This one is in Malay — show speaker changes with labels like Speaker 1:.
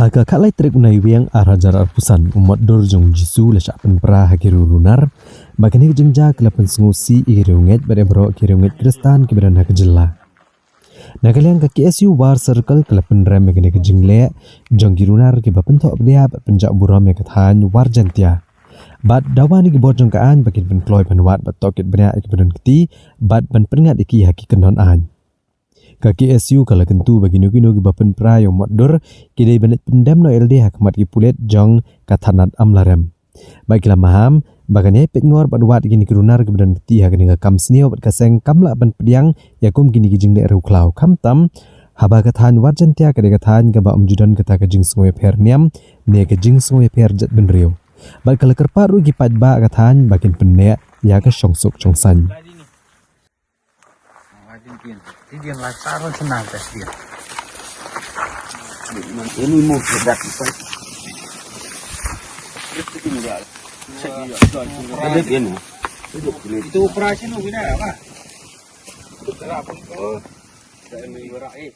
Speaker 1: Haga kalai trik unai wiang arah jarak pusan umat dor jong jisu lesak penpera hakiru lunar bagani jengja kelapan sengusi ikirunget pada bro kirunget kristan keberan hak jela. Nagaliang ke KSU war circle kelapan rem bagani jengle jong kirunar ke bapentok dia penjak buram yang kethan war jantia. Bat dawani ke bot jong kaan bakin penkloy penwat batokit benak keberan keti bat ban peringat iki haki kendon an. Kaki SU kalau kentu bagi nuki bapen pra yang modor kidai benet pendam no LD hakmat ki pulet jong katanat amlarem. Baiklah maham bagane pet ngor badwat gini kerunar kebedan peti hakan kam sneo bat kaseng kamla ban pediang yakum gini kijing de ruklau kamtam haba katan warjan tia kade katan gaba umjudan kata kajing sungai perniam ne kajing sungai per jat benrio. Bat kalau kerparu gipat ba katan bakin penek ya ke songsuk songsan.
Speaker 2: Dia lasaran senang tes dia. Ini mau berat itu. Itu operasi nu bina apa? Terapun ko. Saya ni berai.